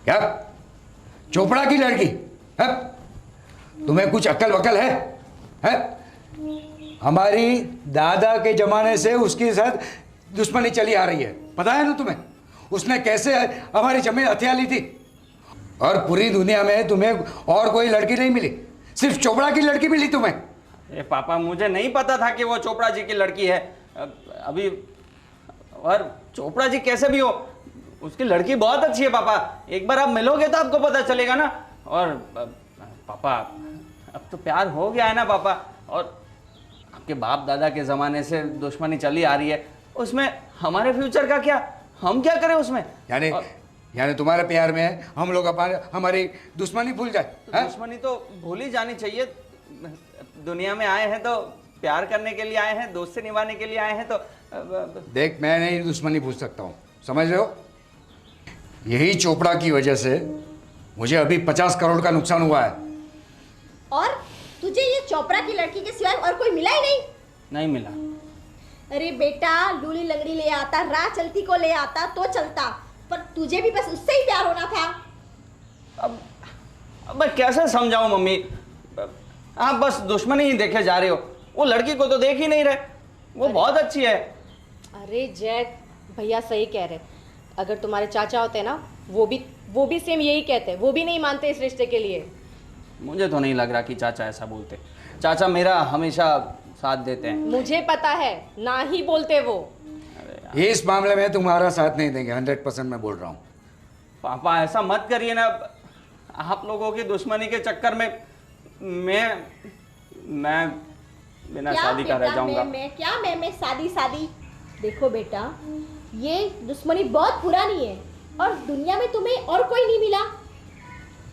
क्या? चोपड़ा की लड़की है? तुम्हें कुछ अक्ल वकल है? हमारी दादा के जमाने से उसके साथ दुश्मनी चली आ रही है, पता है ना तुम्हें? उसने कैसे हमारी जमीन हथिया ली थी, और पूरी दुनिया में तुम्हें और कोई लड़की नहीं मिली, सिर्फ चोपड़ा की लड़की मिली तुम्हें। अरे पापा, मुझे नहीं पता था कि वो चोपड़ा जी की लड़की है अभी। और चोपड़ा जी कैसे भी हो, उसकी लड़की बहुत अच्छी है पापा। एक बार आप मिलोगे तो आपको पता चलेगा ना। और पापा, अब तो प्यार हो गया है ना पापा। और आपके बाप दादा के ज़माने से दुश्मनी चली आ रही है, उसमें हमारे फ्यूचर का क्या? हम क्या करें उसमें? यानी तुम्हारे प्यार में हम लोग हमारी दुश्मनी भूल जाए? तो दुश्मनी तो भूल ही जानी चाहिए। दुनिया में आए हैं तो प्यार करने के लिए आए हैं, दोस्ती निभाने के लिए आए हैं। तो देख, मैं नहीं दुश्मनी भूल सकता हूँ, समझ रहे हो? यही चोपड़ा की वजह से मुझे अभी 50 करोड़ का नुकसान हुआ है। और तुझे ये चोपड़ा की लड़की के सिवाय और कोई मिला ही नहीं मिला। अरे बेटा, लूली लंगड़ी ले आता, राह चलती को ले आता तो चलता, पर तुझे भी बस उससे ही प्यार होना था। अब मैं कैसे समझाऊं मम्मी? आप बस दुश्मनी ही देखे जा रहे हो, वो लड़की को तो देख ही नहीं रहे। वो बहुत अच्छी है। अरे जैक भैया सही कह रहे। अगर तुम्हारे चाचा होते ना, वो भी सेम यही कहते, वो भी नहीं मानते इस रिश्ते के लिए। मुझे तो नहीं लग रहा कि चाचा ऐसा बोलते। चाचा मेरा हमेशा साथ देते हैं। मुझे पता है, ना ही बोलते वो। इस मामले में तुम्हारा साथ नहीं देंगे, 100% मैं बोल रहा हूँ। पापा ऐसा मत करिए ना। आप लोगों की दुश्मनी के चक्कर में मैं बिना शादी का रह जाऊंगा। मैं शादी। देखो बेटा, ये दुश्मनी बहुत पुरानी है और दुनिया में तुम्हें और कोई नहीं मिला।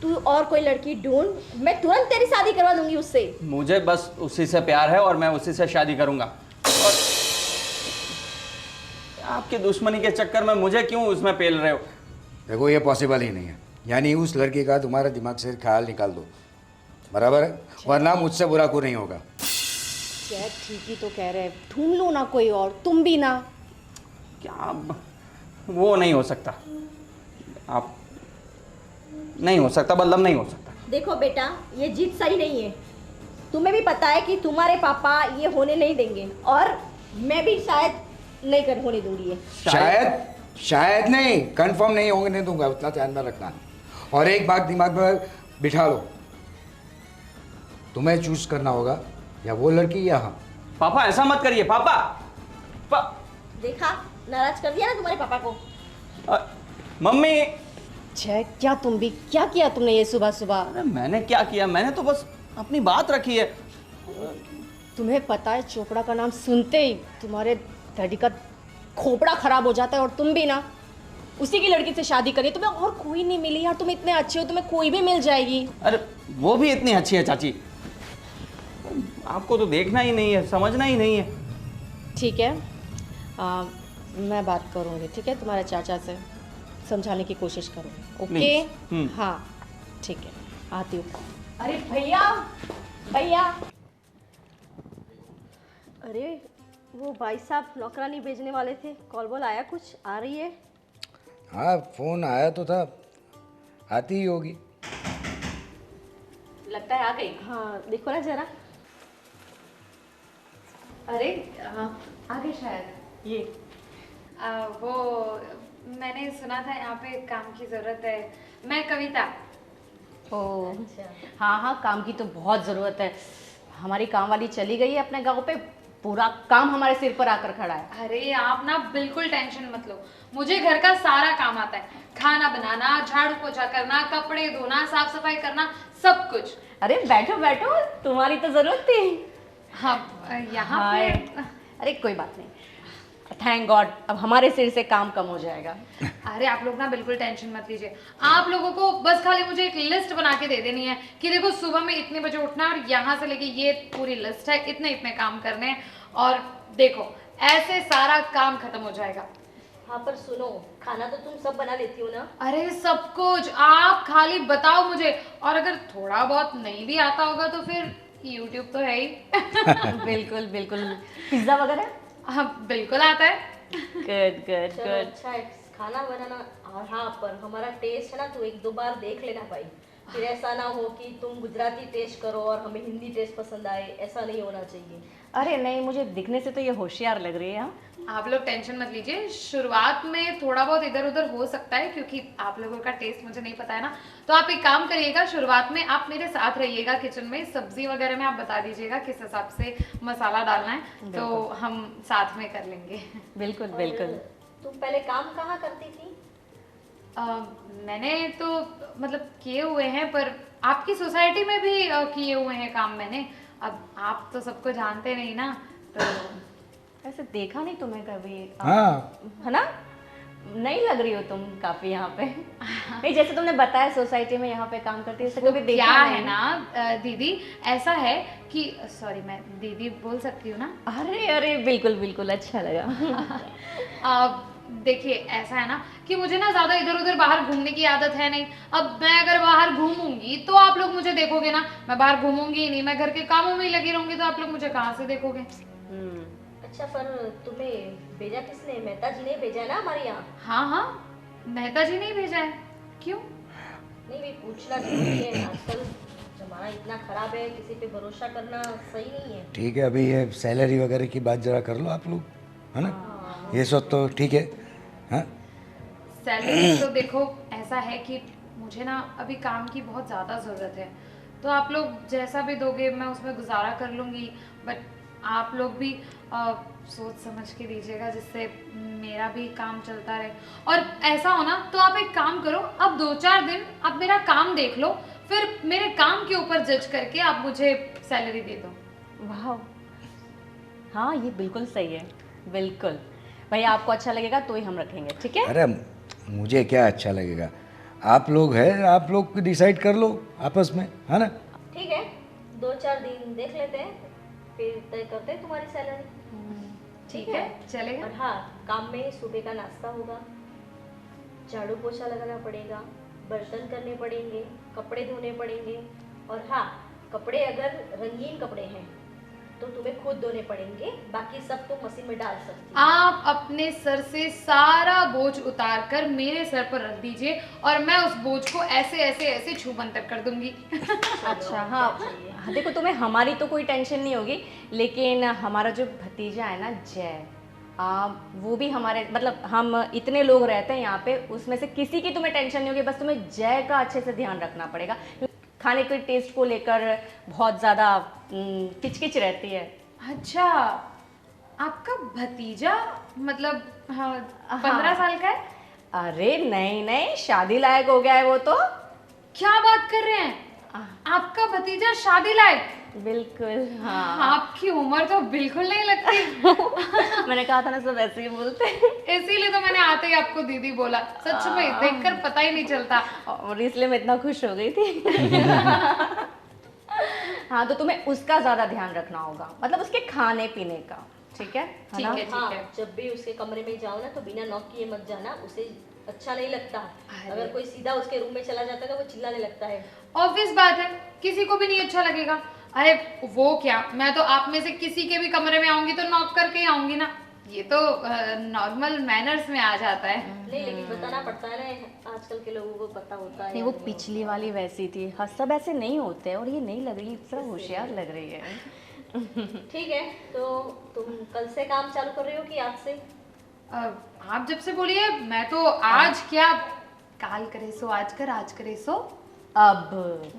तू और कोई लड़की ढूंढ, मैं तुरंत तेरी शादी करवा दूंगी उससे। मुझे बस उसी से प्यार है और मैं उसी से शादी करूंगा। और आपकी दुश्मनी के चक्कर में मुझे क्यों उसमें पेल रहे हो? देखो, ये पॉसिबल ही नहीं है। यानी उस लड़की का तुम्हारे दिमाग से ख्याल निकाल दो, बराबर है? वरना मुझसे बुरा कोई नहीं होगा। जैक ठीक ही तो कह रहे हैं, ढूंढ लो ना कोई और, तुम भी ना। क्या? वो नहीं हो सकता। आप नहीं हो सकता, बल्लभ नहीं हो सकता। देखो बेटा, ये जीत सही नहीं है। तुम्हें भी पता है कि तुम्हारे पापा ये होने नहीं देंगे, और मैं भी शायद नहीं होने दूंगी ये। शायद नहीं, कंफर्म नहीं होने दूंगा, उतना ध्यान में रखना। और एक बात दिमाग में बिठा लो, तुम्हें चूज करना होगा, या वो लड़की या हम। पापा ऐसा मत करिए पापा। देखा, नाराज कर दिया ना तुम्हारे पापा को। मम्मी। जैक क्या क्या किया तुमने ये सुबह सुबह? अरे मैंने क्या किया? मैंने तो बस अपनी बात रखी है। तुम्हें पता है, चोपड़ा का नाम सुनते ही तुम्हारे डैडी का खोपड़ा खराब हो जाता है। और तुम भी ना उसी की लड़की से शादी करी। तुम्हें और कोई नहीं मिली यार, तुम इतने अच्छे हो, तुम्हें कोई भी मिल जाएगी। अरे वो भी इतनी अच्छी है चाची, आपको तो देखना ही नहीं है, समझना ही नहीं है। ठीक है, मैं बात करूँगी, ठीक है? तुम्हारे चाचा से समझाने की कोशिश करूँगी, ओके? हाँ ठीक है, आती हूँ। अरे भैया, अरे वो भाई साहब नौकरानी भेजने वाले थे, कॉल बोल आया? कुछ आ रही है? हाँ, फोन आया तो था, आती ही होगी। लगता है आ गई। हाँ देखो ना जरा। अरे आ गई शायद। ये वो मैंने सुना था यहाँ पे काम की ज़रूरत है। मैं कविता। ओ हाँ, काम की तो बहुत ज़रूरत है। हमारी काम वाली चली गई है अपने गांव पे, पूरा काम हमारे सिर पर आकर खड़ा है। अरे आप ना बिल्कुल टेंशन मत लो, मुझे घर का सारा काम आता है। खाना बनाना, झाड़ू पोछा करना, कपड़े धोना, साफ सफाई करना, सब कुछ। अरे बैठो, तुम्हारी तो जरूरत थी। हाँ यहाँ पे। अरे कोई बात नहीं, थैंक गॉड, अब हमारे सिर से काम कम हो जाएगा। अरे आप लोग ना बिल्कुल टेंशन मत लीजिए। आप लोगों को बस खाली मुझे एक लिस्ट बना के दे देनी है कि देखो सुबह में इतने बजे उठना है और यहाँ से लेके ये पूरी लिस्ट है, इतने इतने काम करने हैं, और देखो ऐसे सारा काम खत्म हो जाएगा। हाँ पर सुनो, खाना तो तुम सब बना लेती हो ना? अरे सब कुछ, आप खाली बताओ मुझे। और अगर थोड़ा बहुत नहीं भी आता होगा तो फिर YouTube तो है ही। बिल्कुल पिज्जा वगैरह? हाँ बिल्कुल आता है। गुड। अच्छा है, खाना बनाना और हाँ, पर हमारा टेस्ट है ना, तो एक दो बार देख लेना भाई। फिर ऐसा ना हो कि तुम गुजराती टेस्ट करो और हमें हिंदी टेस्ट पसंद आए, ऐसा नहीं होना चाहिए। अरे नहीं, मुझे दिखने से तो ये होशियार लग रही है। हाँ? आप लोग टेंशन मत लीजिए, शुरुआत में थोड़ा बहुत इधर उधर हो सकता है क्योंकि आप लोगों का टेस्ट मुझे नहीं पता है ना। तो आप एक काम करिएगा, शुरुआत में आप मेरे साथ रहिएगा किचन में, सब्जी वगैरह में आप बता दीजिएगा किस हिसाब से मसाला डालना है, तो हम साथ में कर लेंगे। बिल्कुल और बिल्कुल। तुम पहले काम कहाँ करती थी? मैंने तो मतलब किए हुए हैं, पर आपकी सोसाइटी में भी किए हुए हैं काम मैंने। अब आप तो सबको जानते नहीं ना, तो ऐसे देखा नहीं तुम्हें कभी। हाँ है ना, नहीं लग रही हो तुम काफी यहाँ पे। नहीं, जैसे तुमने बताया सोसाइटी में यहाँ पे काम करती है, ऐसे कभी देखा क्या नहीं। है ना दीदी, ऐसा है कि सॉरी मैं दीदी बोल सकती हूँ ना? अरे अरे बिल्कुल बिल्कुल, अच्छा लगा। देखिए ऐसा है ना कि मुझे ना ज्यादा इधर उधर बाहर घूमने की आदत है नहीं। अब मैं अगर बाहर घूमूंगी तो आप लोग मुझे देखोगे ना, मैं बाहर घूमूंगी ही नहीं, मैं घर के कामों में ही लगी रहूंगी, तो आप लोग मुझे कहाँ से देखोगे? अच्छा, पर तुम्हें भेजा किसने? मेहता जी ने भेजा है ना हमारे यहाँ। हाँ हाँ, मेहता जी ने ही भेजा है। क्यों? नहीं, भी पूछना जरूरी है, आजकल जमाना इतना खराब है, किसी पे भरोसा करना सही नहीं है। ठीक है, अभी ये सैलरी वगैरह की बात जरा कर लो आप लोग, है ना? ये सब तो ठीक है। हाँ सैलरी तो देखो ऐसा है कि मुझे ना अभी काम की बहुत ज़्यादा ज़रूरत है, तो आप लोग जैसा भी दोगे मैं उसमें गुजारा कर लूँगी, बट आप लोग भी सोच समझ के दीजिएगा जिससे मेरा भी काम चलता रहे। और ऐसा हो ना तो आप एक काम करो, अब 2-4 दिन आप मेरा काम देख लो, फिर मेरे काम के ऊपर जज करके आप मुझे सैलरी दे दो। वाह, हाँ ये बिल्कुल सही है, बिल्कुल। भाई आपको अच्छा लगेगा तो ही हम रखेंगे, ठीक है? अरे मुझे क्या अच्छा लगेगा, आप लोग हैं, आप लोग डिसाइड कर लो आपस में, है ना? ठीक है, 2-4 दिन देख लेते हैं, फिर तय करते हैं तुम्हारी सैलरी। ठीक है, चलेगा। और हाँ, काम में सुबह का नाश्ता होगा, झाड़ू पोछा लगाना पड़ेगा, बर्तन करने पड़ेंगे, कपड़े धोने पड़ेंगे। और हाँ, कपड़े अगर रंगीन कपड़े हैं तो तुम्हें खुद धोने पड़ेंगे, बाकी सब तुम मशीन में डाल सकती हो। आप अपने सर से सारा बोझ उतार कर मेरे सर पर रख दीजिए और मैं उस बोझ को ऐसे ऐसे ऐसे छू मंतर कर दूंगी। अच्छा हाँ, हाँ, देखो तुम्हें हमारी तो कोई टेंशन नहीं होगी, लेकिन हमारा जो भतीजा है ना जय, वो भी हमारे, मतलब हम इतने लोग रहते हैं यहाँ पे, उसमें से किसी की तुम्हें टेंशन नहीं होगी, बस तुम्हें जय का अच्छे से ध्यान रखना पड़ेगा। खाने के टेस्ट को लेकर बहुत ज़्यादा किचकिच रहती है। अच्छा, आपका भतीजा मतलब 15 साल का है? अरे नहीं नहीं, शादी लायक हो गया है वो तो। क्या बात कर रहे हैं? आपका भतीजा शादी लायक? बिल्कुल हाँ। आपकी उम्र तो बिल्कुल नहीं लगती। मैंने कहा था ना, सब ऐसे ही बोलते हैं। इसीलिए तो मैंने आते ही आपको दीदी बोला, सच में देखकर पता ही नहीं चलता। और इसलिए मैं इतना खुश हो गई थी। हाँ, तो तुम्हें उसका ज्यादा ध्यान रखना होगा, मतलब उसके खाने पीने का, ठीक है? ठीक है, ठीक हाँ, है। जब भी उसके कमरे में जाओ ना तो बिना नॉक किए मत जाना, उसे अच्छा नहीं लगता। अगर कोई सीधा उसके रूम में चला जाता है तो वो चिल्लाने लगता है। ऑब्वियस बात है, किसी को भी नहीं अच्छा लगेगा। अरे वो क्या, मैं तो आप में से किसी के भी कमरे में आऊंगी तो नॉक करके ही आऊंगी ना, ये तो नॉर्मल मैनर्स में आ जाता है। नहीं, लेकिन बताना पड़ता है ना, आजकल के लोगों को पता होता है। नहीं, वो पिछली वाली वैसी थी। हाँ, सब ऐसे नहीं होते, और ये नहीं लग रही, इतना होशियार लग रही है। ठीक है, तो तुम कल से काम चालू कर रही हो कि आज से? आप जब से बोलिए, मैं तो आज क्या, काल करे सो आज कर, आज करे सो अब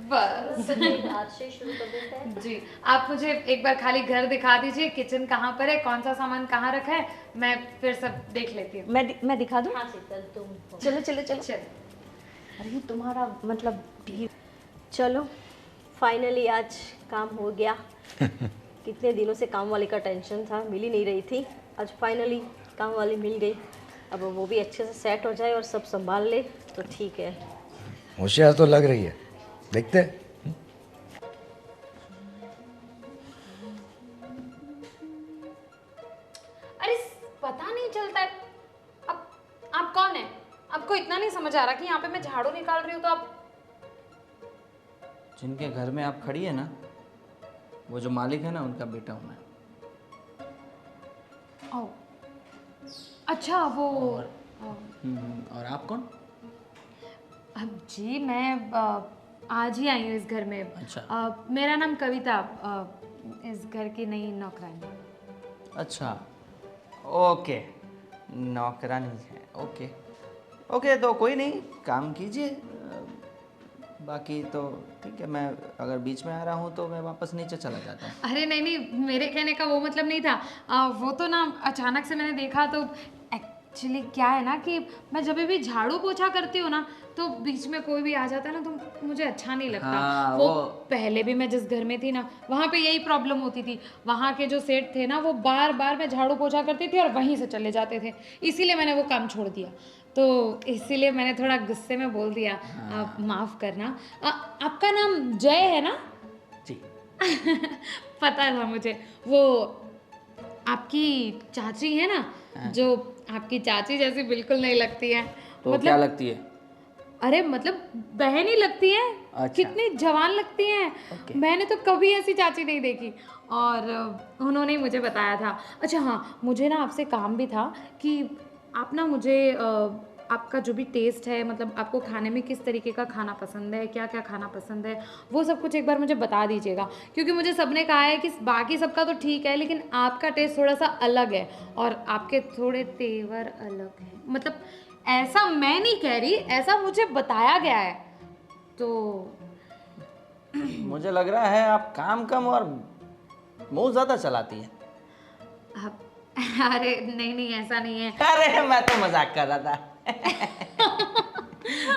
बस। आज से शुरू कर देते हैं। जी, आप मुझे एक बार खाली घर दिखा दीजिए, किचन कहाँ पर है, कौन सा सामान कहाँ रखा है, मैं फिर सब देख लेती हूँ। मैं दिखा दूँ? हाँ शीतल, तुम चलो चलो चलो। चल। अरे तुम्हारा मतलब चलो, फाइनली आज काम हो गया। कितने दिनों से काम वाली का टेंशन था, मिल ही नहीं रही थी, आज फाइनली काम वाली मिल गई। अब वो भी अच्छे से सेट हो जाए और सब संभाल ले तो ठीक है। होशियार तो लग रही है, देखते हैं। अरे पता नहीं चलता है। अब आप कौन है? आपको इतना नहीं समझ आ रहा कि यहाँ पे मैं झाड़ू निकाल रही हूँ तो आप? जिनके घर में आप खड़ी है ना, वो जो मालिक है ना, उनका बेटा हूँ मैं। ओह, अच्छा वो और आप कौन? अब जी मैं आज ही आई हूँ इस घर में। अच्छा। मेरा नाम कविता, इस घर की नई नौकरानी। अच्छा, ओके, नौकरानी है, ओके ओके, तो कोई नहीं, काम कीजिए। बाकी तो ठीक है, मैं अगर बीच में आ रहा हूँ तो मैं वापस नीचे चला जाता हूँ। अरे नहीं नहीं, मेरे कहने का वो मतलब नहीं था। वो तो ना अचानक से मैंने देखा, तो एक्चुअली क्या है ना कि मैं जब भी झाड़ू पोछा करती हूँ ना, तो बीच में कोई भी आ जाता है ना, तो मुझे अच्छा नहीं लगता। हाँ, वो पहले भी मैं जिस घर में थी ना, वहाँ पे यही प्रॉब्लम होती थी। वहाँ के जो सेठ थे ना, वो बार बार मैं झाड़ू पोछा करती थी और वहीं से चले जाते थे, इसीलिए मैंने वो काम छोड़ दिया। तो इसीलिए मैंने थोड़ा गुस्से में बोल दिया। आप माफ़ करना। आपका नाम जय है ना? जी। पता था मुझे। वो आपकी चाची है ना, जो आपकी चाची जैसी बिल्कुल नहीं लगती है। तो क्या लगती है? अरे मतलब बहन ही लगती है। अच्छा। कितनी जवान लगती हैं। ओके। मैंने तो कभी ऐसी चाची नहीं देखी, और उन्होंने ही मुझे बताया था। अच्छा हाँ, मुझे ना आपसे काम भी था कि आप ना मुझे आपका जो भी टेस्ट है, मतलब आपको खाने में किस तरीके का खाना पसंद है, क्या क्या खाना पसंद है, वो सब कुछ एक बार मुझे बता दीजिएगा। क्योंकि मुझे सबने कहा है कि बाकी सबका तो ठीक है, लेकिन आपका टेस्ट थोड़ा सा अलग है और आपके थोड़े तेवर अलग हैं। मतलब ऐसा मैं नहीं कह रही, ऐसा मुझे बताया गया है। तो मुझे लग रहा है आप काम कम और मुंह ज़्यादा चलाती है। अरे नहीं नहीं, ऐसा नहीं है। अरे मैं तो मजाक कर रहा था।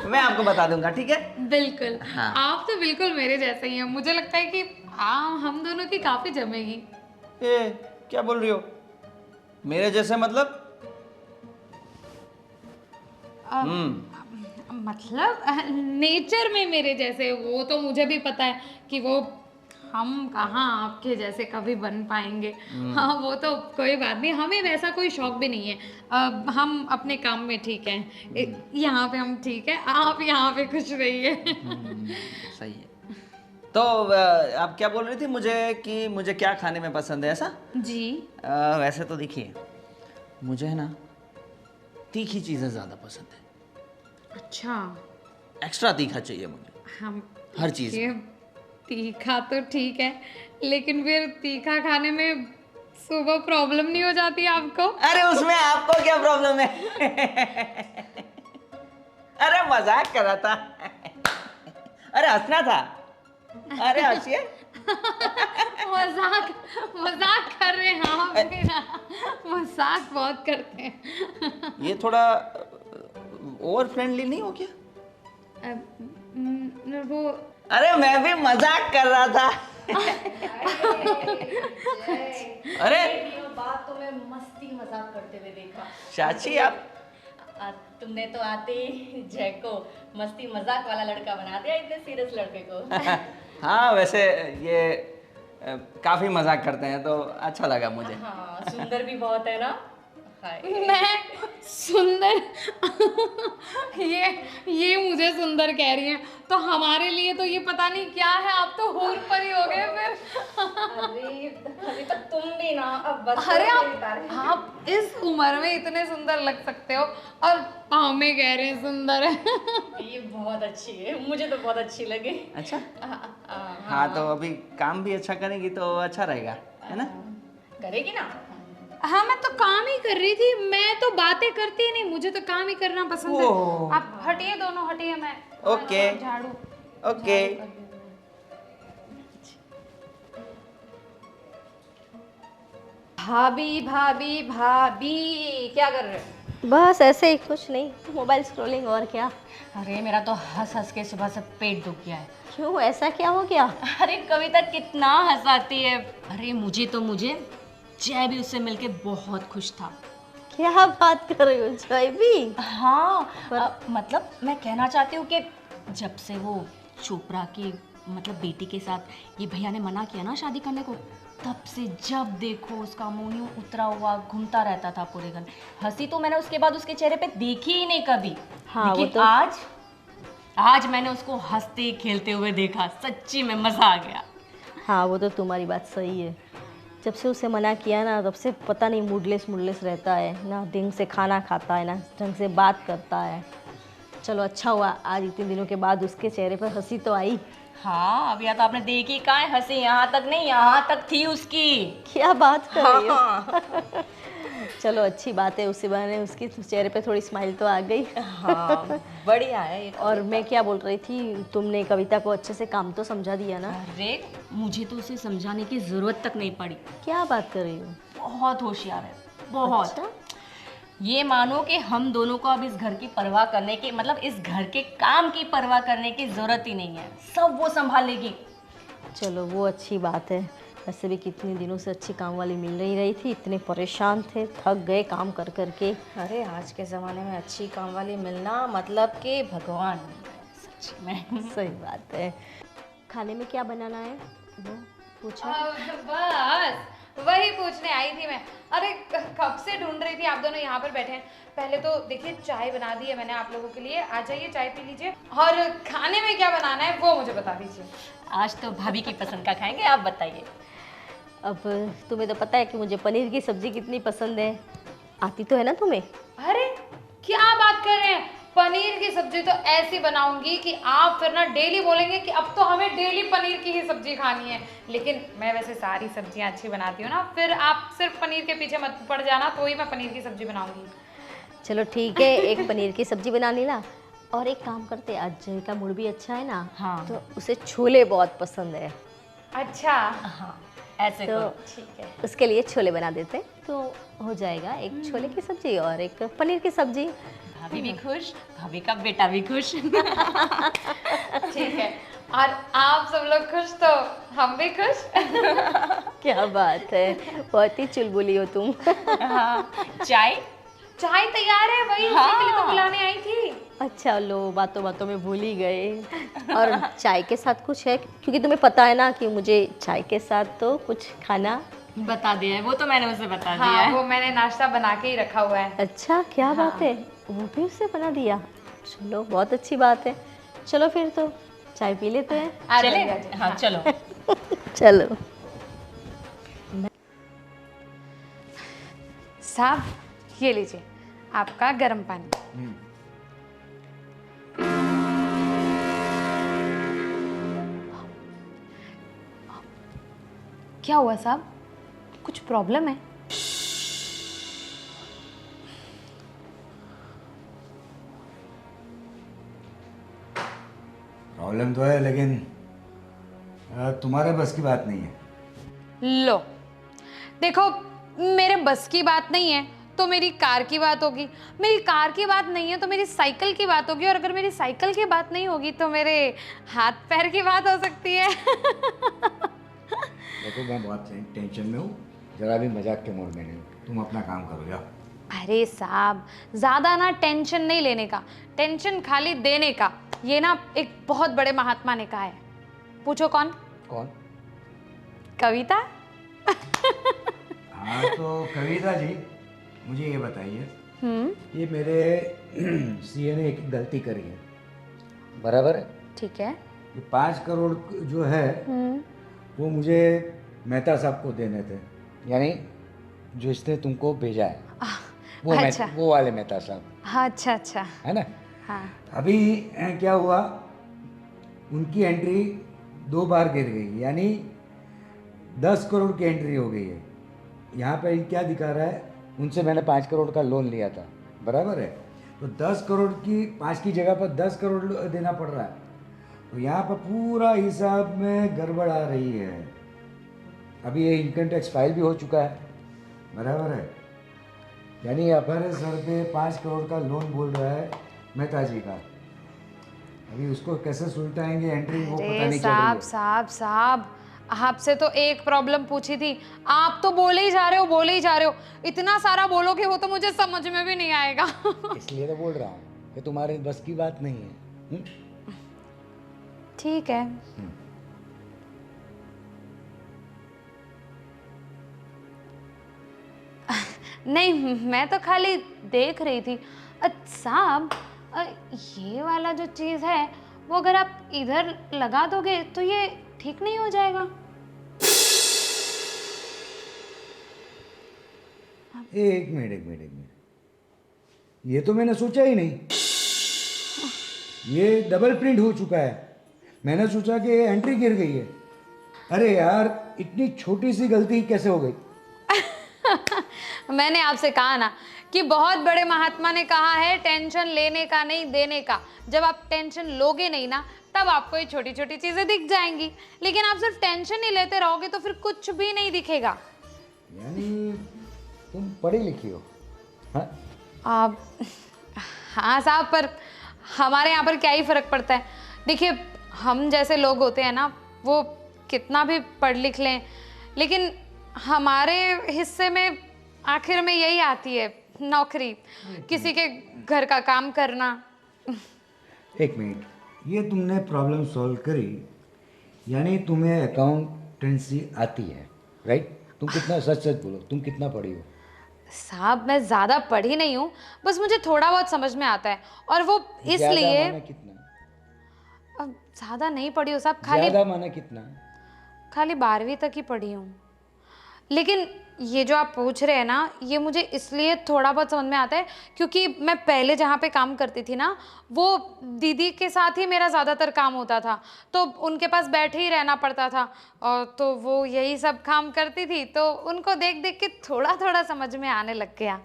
मैं आपको बता दूंगा, ठीक है? बिल्कुल। हाँ। आप तो बिल्कुल मेरे जैसे ही हैं। मुझे लगता है कि हम दोनों की काफी जमेगी। ए, क्या बोल रही हो? मेरे जैसे मतलब? मतलब नेचर में मेरे जैसे। वो तो मुझे भी पता है कि वो हम कहाँ आपके जैसे कभी बन पाएंगे। हाँ, वो तो कोई बात नहीं, हमें वैसा कोई शौक भी नहीं है। हम अपने काम में ठीक हैं। यहाँ पे हम ठीक है, आप यहाँ पे खुश रहिए। सही है। तो आप क्या बोल रही थी मुझे कि मुझे क्या खाने में पसंद है, ऐसा? जी। वैसे तो देखिए, मुझे है ना तीखी चीज़ें ज़्यादा पसंद है। अच्छा। एक्स्ट्रा तीखा चाहिए मुझे, हम हर चीज़। ये तीखा तो ठीक है, लेकिन फिर तीखा खाने में सुबह प्रॉब्लम नहीं हो जाती आपको? अरे उसमें आपको क्या प्रॉब्लम है? अरे मजाक कर रहा था। अरे हंसना था। अरे हंसिए। मजाक मजाक कर रहे हैं आप भी ना। मजाक बहुत करते हैं। ये थोड़ा ओवर फ्रेंडली नहीं हो क्या? वो अरे मैं भी मजाक कर रहा था। अरे बात तो मैं मस्ती मजाक करते हुए देखा। चाची आप तुमने तो आते ही जय को मस्ती मजाक वाला लड़का बना दिया, इतने सीरियस लड़के को। हाँ, वैसे ये काफी मजाक करते हैं तो अच्छा लगा मुझे। हाँ, सुंदर भी बहुत है ना। मैं सुंदर? ये मुझे सुंदर कह रही हैं, तो हमारे लिए तो ये पता नहीं क्या है। आप तो हूर पर ही हो गए फिर। अरे तो तुम भी ना अब बस। अरे आप इस उम्र में इतने सुंदर लग सकते हो और हमें कह रहे हैं सुंदर है। ये बहुत अच्छी है, मुझे तो बहुत अच्छी लगी। अच्छा। हाँ, तो अभी काम भी अच्छा करेंगी तो अच्छा रहेगा, है ना? करेगी ना? हाँ, मैं तो काम ही कर रही थी। मैं तो बातें करती नहीं, मुझे तो काम ही करना पसंद है। ओह। आप हटिए, दोनों हटिए। मैं ओके। झाड़ू ओके। भाभी भाभी भाभी क्या कर रहे हो? बस ऐसे ही, कुछ नहीं, मोबाइल स्क्रॉलिंग, और क्या। अरे मेरा तो हंस हंस के सुबह से पेट दुख गया है। क्यों, ऐसा क्या हो गया? अरे कविता कितना हंसाती है। अरे मुझे जय भी उससे मिलके बहुत खुश था। क्या बात कर रही हो, जय भी? हाँ, मतलब मैं कहना चाहती हूँ कि जब से वो चोपड़ा की मतलब बेटी के साथ ये भैया ने मना किया ना शादी करने को, तब से जब देखो उसका मुंह यूं उतरा हुआ घूमता रहता था पूरे घर। हंसी तो मैंने उसके बाद उसके चेहरे पे देखी ही नहीं कभी। हाँ, लेकिन वो तो आज मैंने उसको हंसते खेलते हुए देखा, सच्ची में मजा आ गया। हाँ, वो तो तुम्हारी बात सही है। जब से उसे मना किया ना, तब से पता नहीं मूडलेस रहता है ना, ढंग से खाना खाता है ना ढंग से बात करता है। चलो अच्छा हुआ आज इतने दिनों के बाद उसके चेहरे पर हंसी तो आई। हाँ अभी तो आपने देखी कहाँ है हंसी, यहाँ तक नहीं यहाँ तक थी उसकी। क्या बात कर रही हो? हाँ चलो अच्छी बात है, उसी बहाने उसके चेहरे पे थोड़ी स्माइल तो आ गई। हाँ बढ़िया है ये तो। और मैं क्या बोल रही थी, तुमने कविता को अच्छे से काम तो समझा दिया ना? अरे मुझे तो उसे समझाने की जरूरत तक नहीं पड़ी। क्या बात कर रही हो? बहुत होशियार है, बहुत। अच्छा? ये मानो कि हम दोनों को अब इस घर की परवाह करने की, मतलब इस घर के काम की परवाह करने की जरूरत ही नहीं है, सब वो संभालेगी। चलो वो अच्छी बात है। वैसे भी कितने दिनों से अच्छी काम वाली मिल नहीं रही थी, इतने परेशान थे, थक गए काम कर करके। अरे आज के ज़माने में अच्छी काम वाली मिलना मतलब कि भगवान सच में। सही बात है। खाने में क्या बनाना है वो पूछा? बस वही पूछने आई थी मैं। अरे कब से ढूंढ रही थी, आप दोनों यहाँ पर बैठे हैं। पहले तो देखिए चाय बना दी है मैंने आप लोगों के लिए, आ जाइए चाय पी लीजिए। और खाने में क्या बनाना है वो मुझे बता दीजिए। आज तो भाभी की पसंद का खाएंगे, आप बताइए। अब तुम्हें तो पता है कि मुझे पनीर की सब्जी कितनी पसंद है, आती तो है ना तुम्हें? अरे क्या बात कर रहे हैं, पनीर की सब्जी तो ऐसी बनाऊंगी कि आप फिर ना डेली बोलेंगे कि अब तो हमें डेली पनीर की ही सब्जी खानी है। लेकिन मैं वैसे सारी सब्जियां अच्छी बनाती हूँ ना, फिर आप सिर्फ पनीर के पीछे मत पड़ जाना, तो ही मैं पनीर की सब्जी बनाऊंगी। चलो ठीक है, एक पनीर की सब्जी बना ली ना। और एक काम करते, आज जय का मूड भी अच्छा है ना, हाँ। तो उसे छोले बहुत पसंद है। अच्छा हाँ ऐसे तो करो, ठीक है। उसके लिए छोले बना देते, तो हो जाएगा एक छोले की सब्जी और एक पनीर की सब्जी। भाभी भी खुश, भाभी का बेटा भी खुश। ठीक है, और आप सब लोग खुश तो हम भी खुश। क्या बात है, बहुत ही चुलबुली हो तुम। हाँ चाय चाय तैयार है, वही उसी के लिए तो बुलाने आई थी। अच्छा लो, बातों बातों में भूल ही गए। और चाय के साथ कुछ है, क्योंकि तुम्हें पता है ना कि मुझे चाय के साथ तो कुछ खाना। बता दिया है, वो तो मैंने उसे बता दिया हाँ है। वो मैंने नाश्ता बना के ही रखा हुआ है। अच्छा क्या बात है, वो भी उससे बना दिया? चलो बहुत अच्छी बात है। चलो फिर तो चाय पी लेते हैं। आ चले जाइए, आ जाइए। हाँ चलो। चलो। साहब ये लीजिए आपका गर्म पानी। क्या हुआ साहब, कुछ प्रॉब्लम है? प्रॉब्लम तो है, लेकिन तुम्हारे बस की बात नहीं है। लो देखो, मेरे बस की बात नहीं है तो मेरी कार की बात होगी, मेरी कार की बात नहीं है तो मेरी साइकिल की बात होगी, और अगर मेरी साइकिल की बात नहीं होगी तो मेरे हाथ पैर की बात हो सकती है। देखो मैं बहुत टेंशन में हूँ, जरा भी मजाक के मूड में नहीं हूँ। तुम अपना काम करो जाओ। अरे साहब ज़्यादा ना टेंशन नहीं लेने का, टेंशन खाली देने का। ये ना एक बहुत बड़े महात्मा ने कहा है। पूछो कौन? कौन? कविता। हाँ तो कविता जी, मुझे ये बताइए, ये मेरे सीए ने एक गलती करी है, बराबर है? ठीक है। ये 5 करोड़ जो है वो मुझे मेहता साहब को देने थे, यानी जो इसने तुमको भेजा है वो अच्छा। वो वाले मेहता साहब, हाँ अच्छा अच्छा। है ना? हाँ अभी क्या हुआ, उनकी एंट्री 2 बार गिर गई, यानी 10 करोड़ की एंट्री हो गई है। यहाँ पे क्या दिखा रहा है, उनसे मैंने 5 करोड़ का लोन लिया था, बराबर है? तो 10 करोड़ की 5 की जगह पर 10 करोड़ देना पड़ रहा है। तो यहाँ पर पूरा हिसाब में गड़बड़ आ रही है। अभी ये इनकम टैक्स फाइल भी हो चुका है, बराबर है? यानी हमारे सर पे 5 करोड़ का लोन बोल रहा है मेहता जी का। अभी उसको कैसे सुलटाएंगे एंट्री, वो पता अरे नहीं चल रही साहब है। साहब साहब, आपसे तो एक प्रॉब्लम पूछी थी, आप तो बोले ही जा रहे हो, बोले ही जा रहे हो। इतना सारा बोलोगे वो तो मुझे समझ में भी नहीं आएगा। इसलिए तो बोल रहा हूँ कि तुम्हारे बस की बात नहीं है। ठीक है। नहीं मैं तो खाली देख रही थी। साहब ये वाला जो चीज़ है वो अगर आप इधर लगा दोगे तो ये ठीक नहीं हो जाएगा? एक मिनट, ये तो मैंने सोचा ही नहीं। ये डबल प्रिंट हो चुका है। मैंने सोचा कि एंट्री गिर गई है। अरे यार, इतनी छोटी सी गलती कैसे हो गई? मैंने आपसे कहा ना कि बहुत बड़े महात्मा ने कहा है टेंशन लेने का नहीं देने का। जब आप टेंशन लोगे नहीं ना तब आपको ये छोटी छोटी चीजें दिख जाएंगी, लेकिन आप सिर्फ टेंशन ही लेते रहोगे तो फिर कुछ भी नहीं दिखेगा। यानी तुम पढ़ी लिखी हो? हाँ? आप हाँ साहब, पर हमारे यहाँ पर क्या ही फर्क पड़ता है। देखिए, हम जैसे लोग होते हैं ना, वो कितना भी पढ़ लिख लें, लेकिन हमारे हिस्से में आखिर में यही आती है, नौकरी, किसी के घर का काम करना। एक मिनट, ये तुमने प्रॉब्लम सॉल्व करी, यानी तुम्हें अकाउंटेंसी आती है, राइट? तुम कितना, सच सच बोलो, तुम कितना पढ़ी हो? साहब, मैं ज़्यादा पढ़ी नहीं हूँ, बस मुझे थोड़ा बहुत समझ में आता है, और वो इसलिए। ज़्यादा माने कितना? अब ज़्यादा नहीं पढ़ी हूँ साहब, खाली ज़्यादा माने कितना? खाली 12वीं तक ही पढ़ी हूँ। लेकिन ये जो आप पूछ रहे हैं ना, ये मुझे इसलिए थोड़ा बहुत समझ में आता है क्योंकि मैं पहले जहाँ पे काम करती थी ना, वो दीदी के साथ ही मेरा ज़्यादातर काम होता था, तो उनके पास बैठे ही रहना पड़ता था, और तो वो यही सब काम करती थी, तो उनको देख देख के थोड़ा थोड़ा समझ में आने लग गया।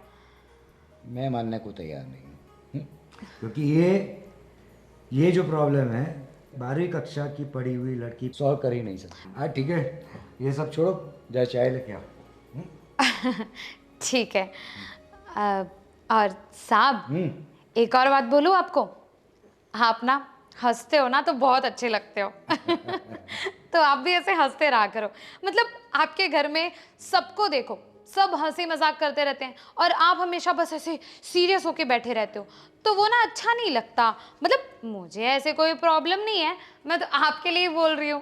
मैं मानने को तैयार नहीं हूँ, क्योंकि ये जो प्रॉब्लम है 12वीं कक्षा की पढ़ी हुई लड़की सॉल्व कर ही नहीं सकती। हाँ ठीक है, ये सब छोड़ो, जा चाय लेके आओ। ठीक है। और साहब, एक और बात बोलूं आपको, आप ना हंसते हो ना तो बहुत अच्छे लगते हो। तो आप भी ऐसे हंसते रहा करो। मतलब आपके घर में सबको देखो, सब हंसी मजाक करते रहते हैं और आप हमेशा बस ऐसे सीरियस होके बैठे रहते हो, तो वो ना अच्छा नहीं लगता। मतलब मुझे ऐसे कोई प्रॉब्लम नहीं है, मैं तो आपके लिए बोल रही हूँ।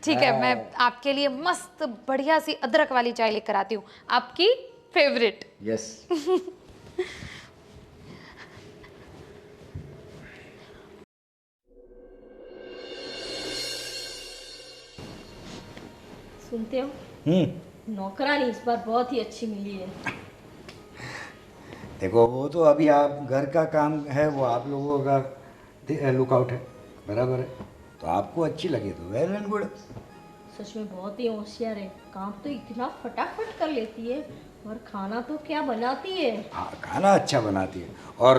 ठीक है, मैं आपके लिए मस्त बढ़िया सी अदरक वाली चाय लेकर आती हूँ, आपकी फेवरेट। यस। सुनते हो, नौकरानी इस बार बहुत ही अच्छी मिली है। देखो, वो तो अभी आप घर का काम है, वो आप लोगों का लुकआउट है, बराबर है, तो आपको अच्छी लगी तो वेल एंड गुड। सच में बहुत ही होशियार है, काम तो इतना फटाफट कर लेती है, और खाना तो क्या बनाती है। हाँ, खाना अच्छा बनाती है, और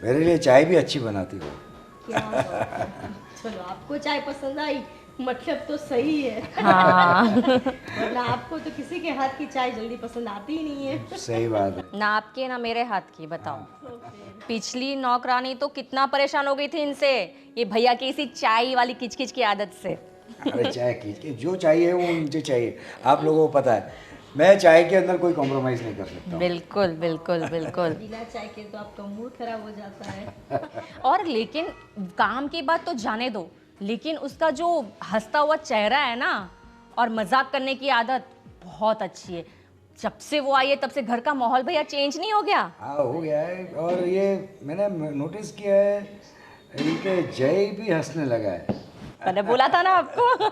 मेरे लिए चाय भी अच्छी बनाती है। क्या बात है। चलो, आपको चाय पसंद आई, मतलब तो सही है। हाँ। वरना आपको तो किसी के हाथ की चाय जल्दी पसंद आती ही नहीं है। सही बात है। ना आपके ना मेरे हाथ की, बताओ। पिछली नौकरानी तो कितना परेशान हो गई थी इनसे, ये भैया की इसी चाय वाली किचकिच की आदत से। अरे चाय की जो चाहिए वो मुझे चाहिए, आप लोगों को पता है, मैं चाय के अंदर कोई कॉम्प्रोमाइज़ नहीं कर सकता। बिल्कुल बिल्कुल बिल्कुल। बिना चाय के तो आपका मूड खराब हो जाता है। और लेकिन काम की बात तो जाने दो, लेकिन उसका जो हंसता हुआ चेहरा है ना, और मजाक करने की आदत बहुत अच्छी है। जब से वो आई है तब से घर का माहौल भैया चेंज नहीं हो गया? हाँ, हो गया है, और ये मैंने नोटिस किया है, इनके जय भी हंसने लगा है। मैंने बोला था ना आपको।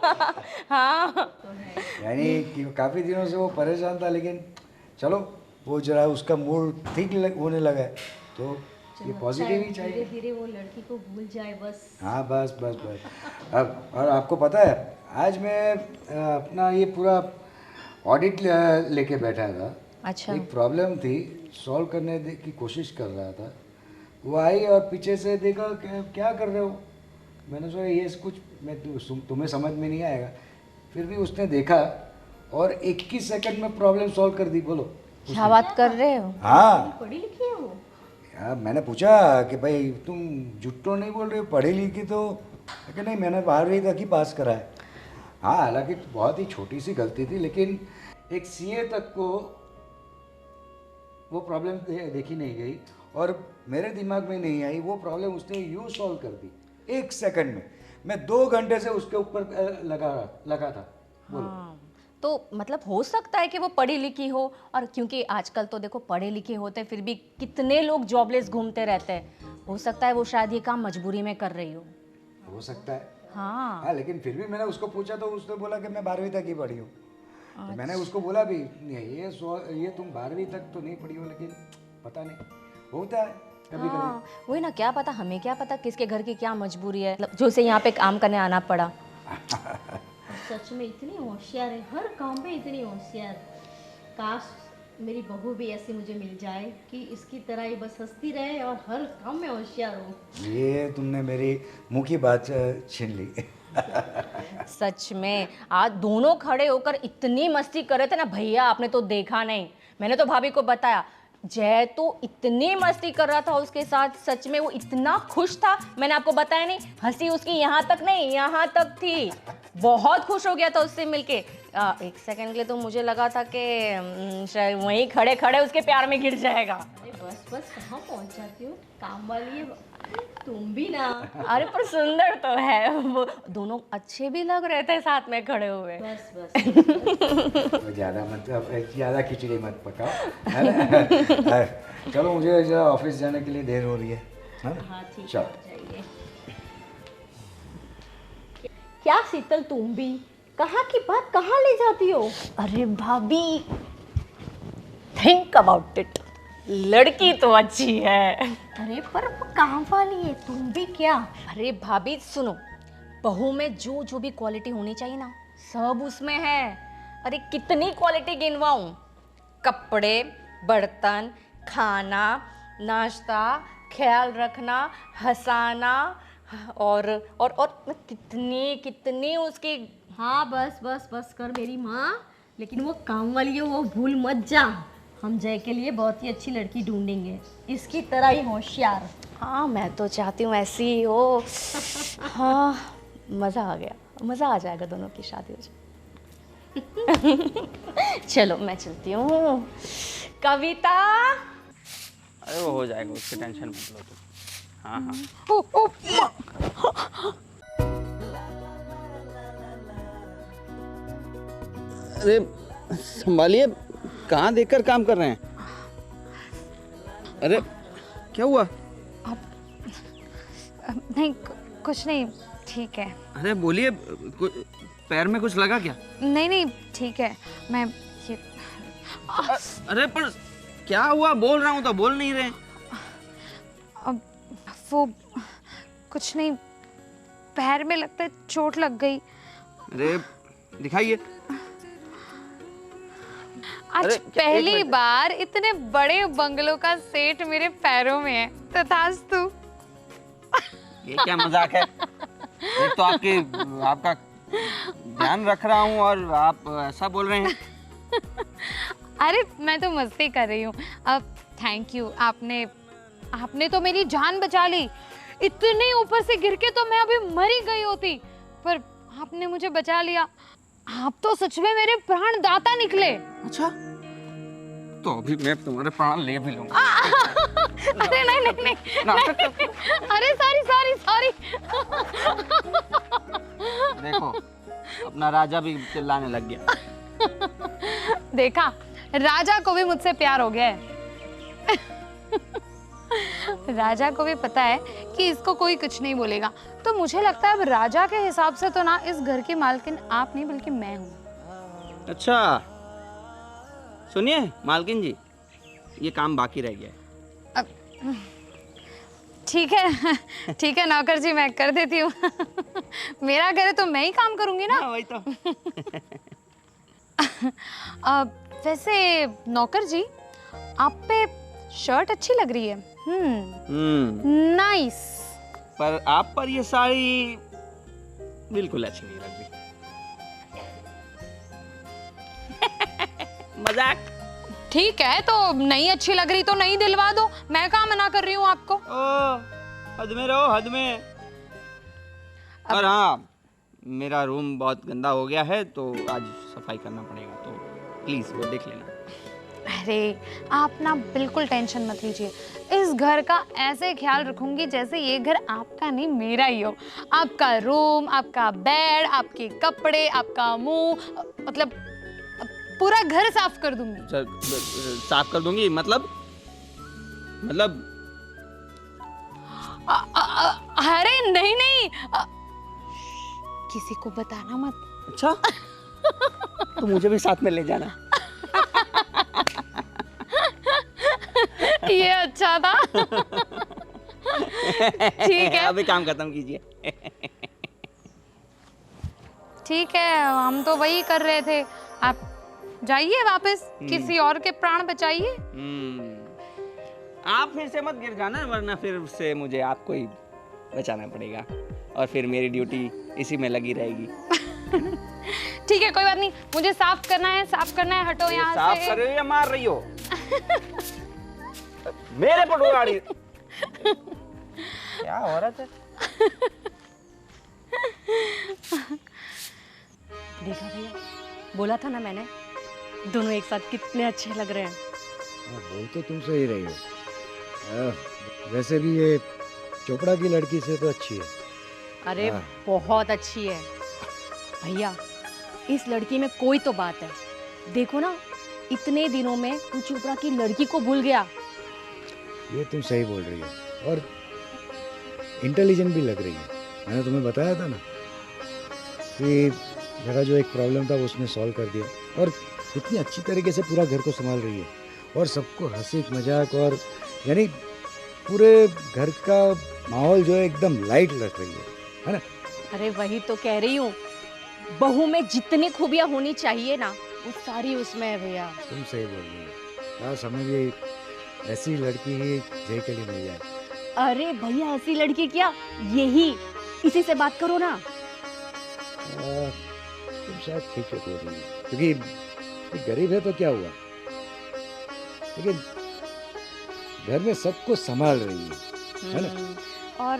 हाँ, यानी कि काफ़ी दिनों से वो परेशान था, लेकिन चलो वो जरा उसका मूड ठीक होने लगा है, तो ये पॉजिटिव ही चाहिए। धीरे धीरे वो लड़की को भूल जाए बस। हाँ, बस बस बस। अब और आपको पता है, आज मैं अपना ये पूरा ऑडिट लेके बैठा था। अच्छा। एक प्रॉब्लम थी, सॉल्व करने की कोशिश कर रहा था। वो आई और पीछे से देखा कि क्या कर रहे हो। मैंने सोचा ये कुछ तुम्हें समझ में नहीं आएगा, फिर भी उसने देखा और 21 सेकंड में प्रॉब्लम सॉल्व कर दी। बोलो, क्या बात कर रहे हो? हाँ। पढ़ी लिखी है वो। यार, मैंने पूछा कि भाई तुम झूठ तो नहीं बोल रहे हो, पढ़ी लिखी? तो कि नहीं, मैंने 12वीं तक ही पास करा है। हाँ, हालांकि बहुत ही छोटी सी गलती थी, लेकिन एक सीए तक को वो प्रॉब्लम देखी नहीं गई और मेरे दिमाग में नहीं आई। वो प्रॉब्लम उसने यूँ सॉल्व कर दी 1 सेकंड में। मैं 2 घंटे से उसके ऊपर लगा था। बोलो। हाँ, तो मतलब हो सकता है कि वो पढ़ी लिखी हो, और क्योंकि आजकल तो देखो पढ़े लिखे होते फिर भी कितने लोग जॉबलेस घूमते रहते हैं, हो सकता है वो शायद ये काम मजबूरी में कर रही हो सकता है। हाँ। हाँ, लेकिन फिर भी मैंने उसको पूछा तो उसने बोला कि मैं 12वीं तक ही पढ़ी हूँ। तो मैंने उसको बोला भी, ये तुम 12वीं तक तो नहीं पढ़ी हो, लेकिन पता नहीं, होता है। कभी कभी। हाँ, वही ना, क्या पता, हमें क्या पता किसके घर की क्या मजबूरी है, मतलब जो उसे यहाँ पे काम करने आना पड़ा। सच में इतनी होशियार है, हर काम में इतनी होशियार। काश मेरी बहू भी ऐसी मुझे मिल जाए कि इसकी तरह ही बस हंसती रहे और हर काम में होशियार हो। ये तुमने मेरी मुंह की बात छीन ली। सच में आज दोनों खड़े होकर इतनी मस्ती कर रहे थे ना भैया, आपने तो देखा नहीं। मैंने तो भाभी को बताया, जय तो इतनी मस्ती कर रहा था उसके साथ, सच में वो इतना खुश था, मैंने आपको बताया नहीं, हंसी उसकी यहाँ तक नहीं यहाँ तक थी। बहुत खुश हो गया था उससे मिलके। एक सेकंड के लिए तो मुझे लगा था कि शायद वहीं खड़े खड़े उसके प्यार में गिर जाएगा। अरे बस बस, कहाँ पहुँच जाती हूँ, काम वाली है तुम भी ना। अरे पर सुंदर तो है वो, दोनों अच्छे भी लग रहे थे साथ में खड़े हुए। बस बस। ज़्यादा खिचड़ी मत पकाओ, है ना? चलो मुझे जरा ऑफिस जाने के लिए देर हो रही है। हाँ ठीक है, चल। जाइए। क्या शीतल, तुम भी कहाँ की बात कहाँ ले जाती हो? अरे भाभी, थिंक अबाउट इट, लड़की तो अच्छी है। अरे पर वो काम वाली है, तुम भी क्या? अरे भाभी सुनो, बहू में जो जो भी क्वालिटी होनी चाहिए ना, सब उसमें है। अरे कितनी क्वालिटी गिनवाऊं, कपड़े, बर्तन, खाना, नाश्ता, ख्याल रखना, हंसाना, और कितनी कितनी उसकी। हाँ बस बस बस कर मेरी माँ, लेकिन वो काम वाली है, वो भूल मत जा। हम जय के लिए बहुत ही अच्छी लड़की ढूंढेंगे, इसकी तरह ही होशियार। हाँ मैं तो चाहती हूँ ऐसी ही हो। हाँ मज़ा आ गया, मज़ा आ जाएगा, दोनों की शादी हो जाए। चलो मैं चलती हूँ। कविता, अरे वो हो जाएगा, उसकी टेंशन मत लो तुम। हाँ हाँ। अरे संभालिए, कहाँ देखकर काम कर रहे हैं? अरे क्या हुआ? नहीं कुछ नहीं, ठीक है। अरे बोलिए, पैर में कुछ लगा क्या? नहीं नहीं ठीक है, मैं ये अरे पर क्या हुआ? बोल रहा हूँ तो बोल नहीं रहे। अब वो कुछ नहीं, पैर में लगता है चोट लग गई। अरे दिखाइए। आज अरे, पहली बार इतने बड़े बंगलों का सेट मेरे पैरों में है, तथास्तु। ये क्या मजाक है? एक तो आपका ध्यान रख रहा हूँ और आप ऐसा बोल रहे हैं। अरे मैं तो मस्ती कर रही हूँ। अब थैंक यू, आपने तो मेरी जान बचा ली। इतने ऊपर से गिर के तो मैं अभी मर ही गई होती, पर आपने मुझे बचा लिया। आप तो सच में मेरे प्राण दाता निकले। अच्छा, तो अभी मैं तुम्हारे प्राण ले भी लूंगा। अरे नहीं नहीं नहीं, नहीं। अरे सॉरी। देखो, अपना राजा भी चिल्लाने लग गया। देखा, राजा को भी मुझसे प्यार हो गया है। राजा को भी पता है कि इसको कोई कुछ नहीं बोलेगा, तो मुझे लगता है अब राजा के हिसाब से तो ना इस घर की मालकिन आप नहीं बल्कि मैं हूँ। अच्छा सुनिए मालकिन जी, ये काम बाकी रह गया है। ठीक है नौकर जी, मैं कर देती हूँ। मेरा घर है तो मैं ही काम करूंगी ना। हाँ, वही तो। वैसे नौकर जी, आप पे शर्ट अच्छी लग रही है। नाइस। पर आप पर ये साड़ी बिल्कुल अच्छी नहीं लग रही। मजाक। ठीक है, तो नहीं अच्छी लग रही तो नहीं दिलवा दो, मैं कहाँ मना कर रही हूँ आपको। हद में रहो, हद में। और हाँ, मेरा रूम बहुत गंदा हो गया है तो आज सफाई करना पड़ेगा, तो प्लीज वो देख लेना। अरे आप ना बिल्कुल टेंशन मत लीजिए, इस घर का ऐसे ख्याल रखूंगी जैसे ये घर आपका नहीं मेरा ही हो। आपका रूम, आपका बेड, आपके कपड़े, आपका मुंह, मतलब पूरा घर साफ कर दूंगी। साफ कर दूंगी मतलब अरे नहीं, किसी को बताना मत। अच्छा, तो मुझे भी साथ में ले जाना। ये अच्छा था। ठीक है अभी काम खत्म कीजिए। ठीक है, हम तो वही कर रहे थे। आप जाइए वापस, किसी और के प्राण बचाइए। आप फिर से मत गिर जाना, वरना फिर से मुझे आपको ही बचाना पड़ेगा और फिर मेरी ड्यूटी इसी में लगी रहेगी। ठीक है, कोई बात नहीं, मुझे साफ करना है, हटो यहाँ साफ से। कर रही हो या मार रही हो? मेरे पटो गाड़ी। क्या औरत है। देखा भैया, बोला था ना मैंने, दोनों एक साथ कितने अच्छे लग रहे हैं। बोल तो तुम सही रही हो। वैसे भी ये चोपड़ा की लड़की से तो अच्छी है। अरे हाँ। बहुत अच्छी है भैया, इस लड़की में कोई तो बात है। देखो ना, इतने दिनों में तू चोपड़ा की लड़की को भूल गया। ये तुम सही बोल रही हो, और इंटेलिजेंट भी लग रही है। मैंने तुम्हें बताया था ना कि मेरा जो एक प्रॉब्लम था वो उसने सॉल्व कर दिया, और इतनी अच्छी तरीके से पूरा घर को संभाल रही है, और सबको हंसी मजाक, और यानी पूरे घर का माहौल जो है एकदम लाइट रख रही है ना। अरे वही तो कह रही हूँ, बहू में जितनी खूबियाँ होनी चाहिए ना, वो सारी उसमें है भैया। तुम सही बोल रही हो। काश हमें भी ऐसी लड़की ही जय के लिए मिल जाए। अरे भैया, ऐसी लड़की क्या, यही, इसी से बात करो ना। तुम शायद ठीक है बोल रही हो, क्योंकि ये गरीब है तो क्या हुआ, लेकिन घर में सबको संभाल रही है ना। और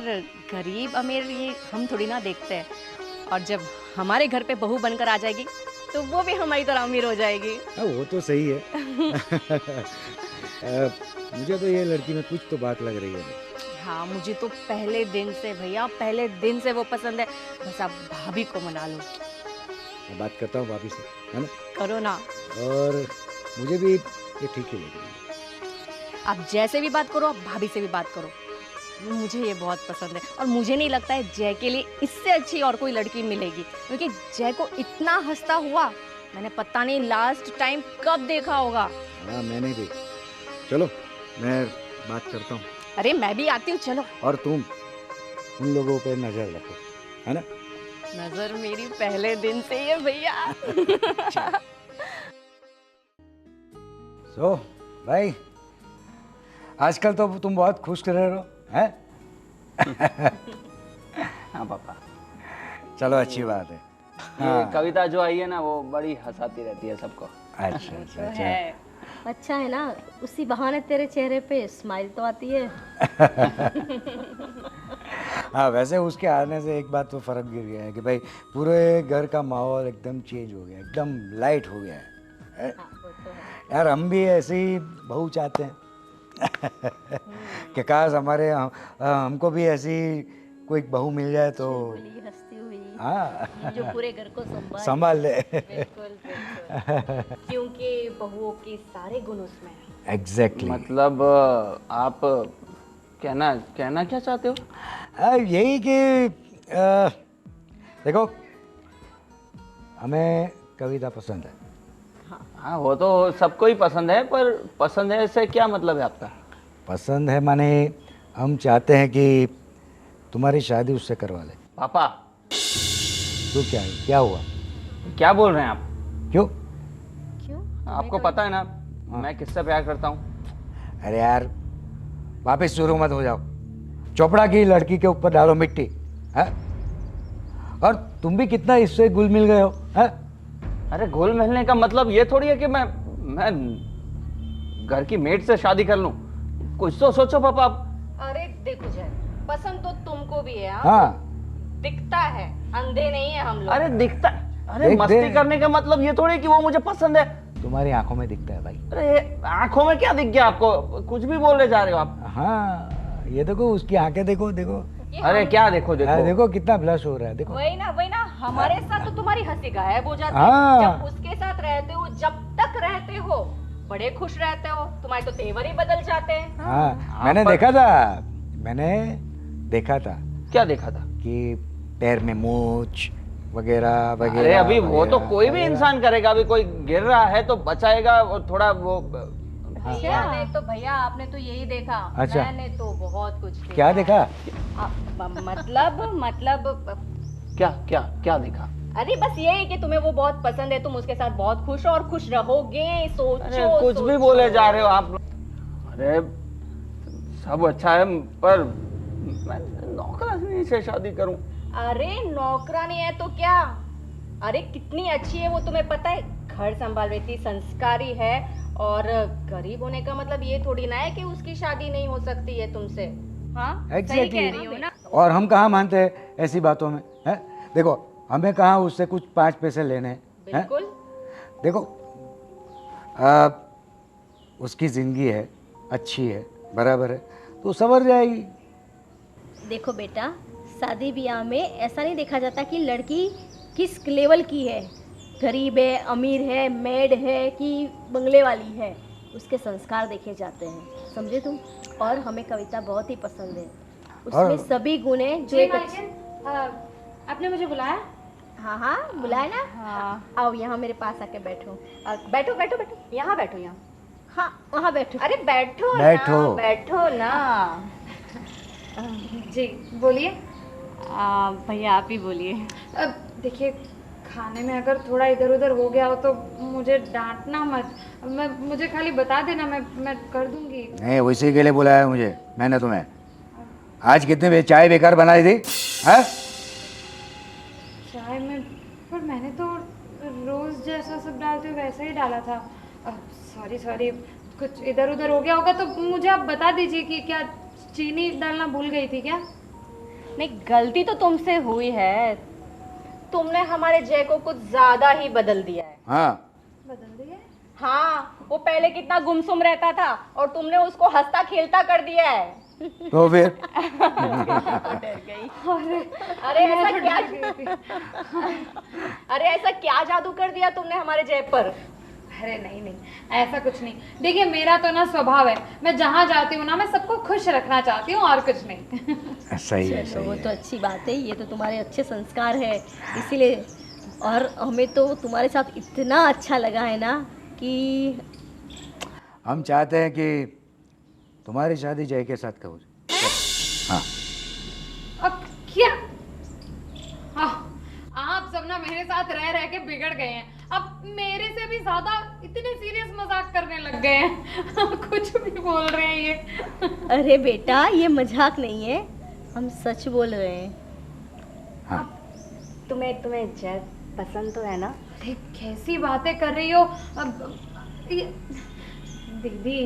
गरीब अमीर ये हम थोड़ी ना देखते हैं, और जब हमारे घर पे बहू बनकर आ जाएगी तो वो भी हमारी तरह अमीर हो जाएगी। हाँ, वो तो सही है। मुझे तो ये लड़की में कुछ तो बात लग रही है। हाँ, मुझे तो पहले दिन से भैया, पहले दिन से वो पसंद है। बस आप भाभी को मना लो। मैं बात करता हूँ भाभी से, है ना। करो ना। और मुझे भी ये ठीक ही लग रही है। आप जैसे भी बात करो, आप भाभी से भी बात करो, मुझे ये बहुत पसंद है। और मुझे नहीं लगता है जय के लिए इससे अच्छी और कोई लड़की मिलेगी, क्योंकि जय को इतना हंसता हुआ मैंने पता नहीं लास्ट टाइम कब देखा होगा। हाँ, मैंने भी। चलो मैं बात करता हूँ। अरे मैं भी आती हूँ, चलो। और तुम उन लोगों पे नजर रखो, है ना। नजर मेरी पहले दिन से ही है भैया। सो भाई, आजकल तो तुम बहुत खुश रह रहे हो, हैं? हाँ पापा। चलो, अच्छी बात है। ये कविता जो आई है ना, वो बड़ी हंसाती रहती है सबको। अच्छा अच्छा अच्छा। अच्छा है ना, उसी बहाने तेरे चेहरे पे स्माइल तो आती है। हाँ, वैसे उसके आने से एक बात तो फर्क गिर गया है कि भाई पूरे घर का माहौल एकदम चेंज हो गया, एकदम लाइट हो गया है। हाँ, वो तो है। यार, हम भी ऐसे ही बहू चाहते हैं कि काश हमको भी ऐसी कोई बहू मिल जाए तो। बोली हंसती हुई, हाँ, जो पूरे घर को संभाल ले। बिल्कुल बिल्कुल, क्योंकि बहुओं के सारे गुण उसमें हैं। एग्जैक्टली। मतलब आप कहना क्या चाहते हो? यही कि देखो, हमें कविता पसंद है। हाँ, वो तो सबको ही पसंद है, पर पसंद है से क्या मतलब है आपका? पसंद है माने हम चाहते हैं कि तुम्हारी शादी उससे करवा ले। पापा, तो क्या हुआ? क्या बोल रहे हैं आप? क्यों? क्यों? आपको पता है ना मैं किससे प्यार करता हूँ? अरे यार, वापस शुरू मत हो जाओ। चोपड़ा की लड़की के ऊपर डालो मिट्टी, है? और तुम भी कितना इससे घुल मिल गए हो, है? अरे घुल मिलने का मतलब ये थोड़ी है कि मैं घर की मेड से शादी कर लूं। कुछ तो सोचो पापा आप। अरे देखो जय, पसंद तो तुमको भी है। हाँ, दिखता है, अंधे नहीं है हम लोग। अरे दिखता, अरे देख मस्ती दे। करने का मतलब ये थोड़ी है कि वो मुझे पसंद है। तुम्हारी आंखों में दिखता है भाई। अरे आंखों में क्या दिख गया आपको? कुछ भी बोलने जा रहे हो आप। हाँ, ये देखो, उसकी आंखें देखो, देखो। अरे क्या देखो देखो देखो कितना ब्लश हो रहा है, देखो। वही ना, हमारे साथ तो तुम्हारी हंसी गायब हो जाती हाँ। है। जब उसके साथ रहते हो, जब तक रहते हो, बड़े खुश रहते हो, तुम्हारे तो तेवर ही बदल जाते हैं। हाँ, मैंने देखा था क्या देखा था? कि पैर में मूछ वगैरह वगैरह। अरे अभी वो तो वगैरह, कोई भी वगैरह। इंसान करेगा। अभी कोई गिर रहा है तो बचाएगा और थोड़ा वो मैंने तो भैया आपने तो यही देखा। अच्छा। मैंने तो बहुत कुछ देखा। क्या देखा? मतलब क्या क्या क्या देखा? अरे बस ये है कि तुम्हें वो बहुत पसंद है, तुम उसके साथ बहुत खुश हो और खुश रहोगे। सोचो अरे कुछ भी सोचो। बोले जा रहे हो आप। अरे सब अच्छा है पर मैं नौकरानी से शादी करूं। अरे नौकरानी है तो क्या? अरे कितनी अच्छी है वो, तुम्हें पता है? घर संभाल रही थी, संस्कारी है। और गरीब होने का मतलब ये थोड़ी ना है कि उसकी शादी नहीं हो सकती है तुमसे। हाँ सही कह रही हो ना? और हम कहाँ मानते हैं ऐसी बातों में, हैं? देखो हमें कहाँ उससे कुछ 5 पैसे लेने हैं? बिल्कुल। देखो उसकी जिंदगी है, अच्छी है, बराबर है, तो संवर जाएगी। देखो बेटा, शादी ब्याह में ऐसा नहीं देखा जाता कि लड़की किस लेवल की है, गरीब है, अमीर है, मेड है कि बंगले वाली है। उसके संस्कार देखे जाते हैं, समझे तुम? और हमें कविता बहुत ही पसंद है, उसमें सभी गुण हैं जो जी एक मालकिन, आपने मुझे बुलाया? हाँ हाँ बुलाए ना। हाँ। आओ यहाँ मेरे पास आके बैठो। बैठो बैठो बैठो, यहाँ बैठो, यहाँ। हाँ वहाँ बैठो। अरे बैठो बैठो। ना, बैठो ना। जी बोलिए। भैया आप ही बोलिए। अब देखिए, खाने में अगर थोड़ा इधर उधर हो गया हो तो मुझे डांटना मत। मुझे खाली बता देना, मैं कर दूंगी। नहीं, उसी के लिए बुलाया मुझे मैंने तुम्हें। आज कितने चाय बेकार बनाई थी, हैं? चाय में पर मैंने तो रोज जैसा सब डालते हो वैसा ही डाला था। सॉरी सॉरी, कुछ इधर उधर हो गया होगा तो मुझे आप बता दीजिए कि क्या चीनी डालना भूल गई थी क्या? नहीं, गलती तो तुमसे हुई है। तुमने हमारे जय को कुछ ज्यादा ही बदल दिया है। हाँ बदल दिया? हाँ, वो पहले कितना गुमसुम रहता था और तुमने उसको हंसता खेलता कर दिया है। तो फिर डर गई। अरे ऐसा क्या अरे ऐसा क्या जादू कर दिया तुमने हमारे जय पर? अरे नहीं नहीं, ऐसा कुछ नहीं। देखिए मेरा तो ना स्वभाव है, मैं जहाँ जाती हूँ ना मैं सबको खुश रखना चाहती हूँ और कुछ नहीं। सही है, चलो, सही वो है। तो अच्छी बात है, ये तो तुम्हारे अच्छे संस्कार है इसीलिए। और हमें तो तुम्हारे साथ इतना अच्छा लगा है ना कि हम चाहते हैं कि तुम्हारी शादी जय के साथ करो। हाँ अब क्या? आप सब ना मेरे साथ रह रह के बिगड़ गए हैं। अब मेरे से भी ज्यादा इतने सीरियस मजाक करने लग गए हैं। कुछ भी बोल रहे हैं ये। अरे बेटा ये मजाक नहीं है, हम सच बोल रहे हैं। हाँ तुम्हें जय पसंद तो है ना? अरे कैसी बातें कर रही हो? अब दीदी,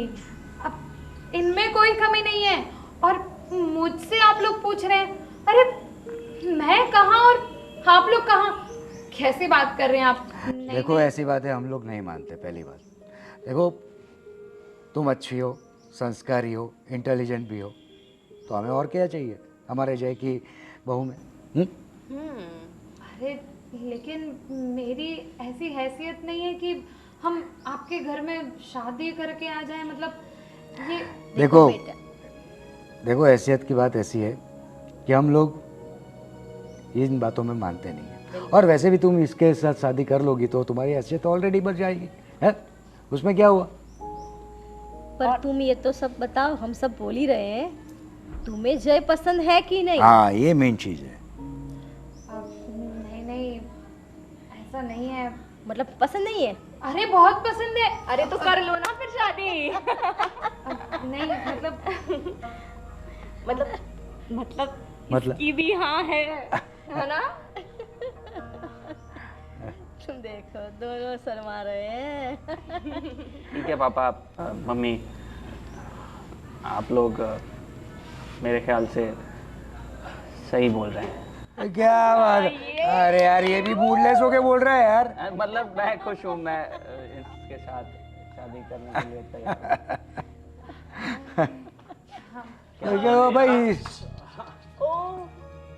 अब इनमें कोई कमी नहीं है और मुझसे आप लोग पूछ रहे हैं। अरे मैं कहाँ और आप लोग कहाँ? कैसी बात कर रहे हैं आप? देखो ऐसी बातें हम लोग नहीं मानते। पहली बात देखो, तुम अच्छी हो, संस्कारी हो, इंटेलिजेंट भी हो, तो हमें और क्या चाहिए हमारे जय की बहू में? अरे लेकिन मेरी ऐसी हैसियत नहीं है कि हम आपके घर में शादी करके आ जाएं। मतलब ये देखो बेटा, देखो हैसियत की बात ऐसी है कि हम लोग इन बातों में मानते नहीं हैं। और वैसे भी तुम इसके साथ शादी कर लोगी तो तुम्हारी हैसियत ऑलरेडी बढ़ जाएगी, है? उसमें क्या हुआ? पर तुम ये तो सब बताओ, हम सब बोल ही रहे हैं, तुम्हें जय पसंद है कि नहीं? हाँ ये मेन चीज़ है। नहीं नहीं, ऐसा नहीं है। मतलब पसंद नहीं है? अरे बहुत पसंद है। अरे तो कर लो ना फिर शादी। नहीं मतलब मतलब इसकी भी हाँ है ना? तुम देखो दोनों शर्मा रहे हैं। ठीक है पापा, मम्मी, आप लोग मेरे ख्याल से सही बोल रहे हैं। क्या बात है? अरे यार ये भी मूडलेस होके बोल रहा है यार। मतलब मैं खुश हूँ, मैं इसके साथ शादी करने के लिए तैयार हूँ। क्या हुआ भाई? ओ,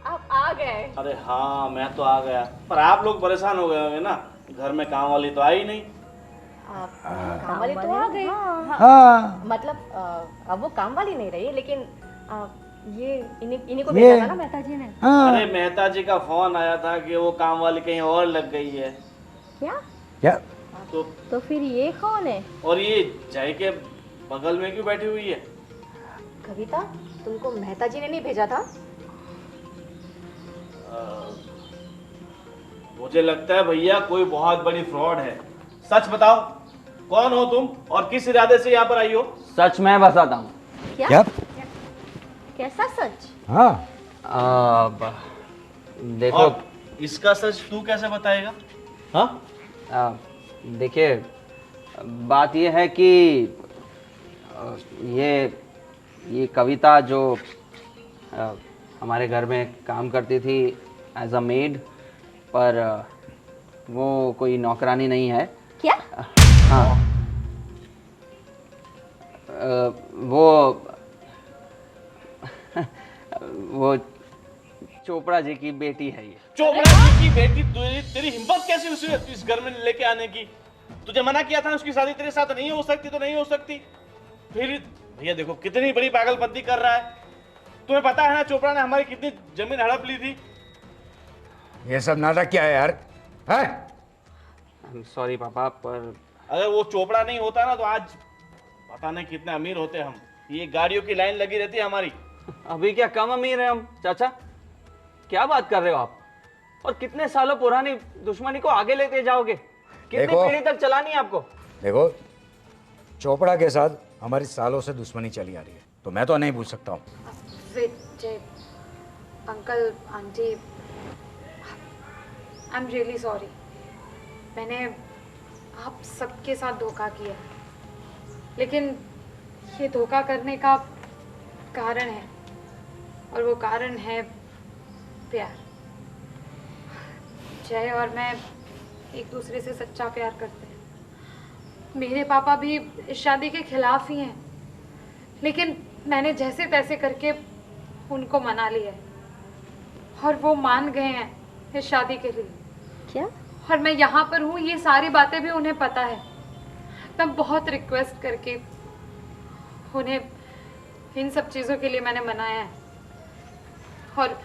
आप आ गए। अरे हाँ मैं तो आ गया, पर आप लोग परेशान हो गए होंगे ना, घर में काम वाली तो आई नहीं। आप काम वाली तो आ गई। हाँ मतलब अब वो काम वाली नहीं रही, लेकिन ये इन्हीं को ये- भेजा था ना मेहता जी ने। हाँ अरे मेहता जी का फोन आया था कि वो काम वाली कहीं और लग गई है। क्या? क्या? तो तो फिर ये कौन है? और ये जय के बगल में क्यों बैठी हुई है? कविता, तुमको मेहता जी ने नहीं भेजा था? मुझे लगता है भैया कोई बहुत बड़ी फ्रॉड है। सच बताओ, कौन हो तुम और किस इरादे से यहाँ पर आई हो? सच मैं बताता हूँ। क्या? कैसा सच? हाँ, देखो, और इसका सच तू कैसे बताएगा? हाँ, देखिए, बात ये है कि ये कविता जो हमारे घर में काम करती थी एज अ मेड, पर वो कोई नौकरानी नहीं है। क्या? हाँ, वो चोपड़ा जी की बेटी है ये। चोपड़ा जी की बेटी? तेरी हिम्मत कैसी हुई उसे इस घर में लेके आने की? तुझे मना किया था ना, उसकी शादी तेरे साथ नहीं हो सकती तो नहीं हो सकती। फिर भैया देखो कितनी बड़ी पागलपंती कर रहा है। तुम्हें पता है ना चोपड़ा ने हमारी कितनी जमीन हड़प ली थी। ये सब नाटक क्या है यार? है? सॉरी पापा, पर अगर वो चोपड़ा नहीं होता ना तो आज पता नहीं कितने अमीर होते हम। ये गाड़ियों की लाइन लगी रहती है हमारी। अभी क्या कम अमीर है हम? चाचा, क्या बात कर रहे हो आप? और कितने सालों पुरानी दुश्मनी को आगे लेते जाओगे? कितनी देखो, पीढ़ी तक चलानी है आपको? देखो, चोपड़ा के साथ हमारी सालों से दुश्मनी चली आ रही है, तो मैं तो नहीं पूछ सकता हूँ। Vijay, uncle, aunty, I am really sorry. मैंने आप सबके साथ धोखा किया, लेकिन ये धोखा करने का कारण है, और वो कारण है प्यार। जय और मैं एक दूसरे से सच्चा प्यार करते हैं। मेरे पापा भी इस शादी के खिलाफ ही हैं, लेकिन मैंने जैसे तैसे करके उनको मना लिया है, और वो मान गए हैं इस शादी के लिए। क्या? और मैं यहाँ पर हूँ, ये सारी बातें भी उन्हें पता है। मैं बहुत रिक्वेस्ट करके उन्हें इन सब चीज़ों के लिए मैंने मनाया है। और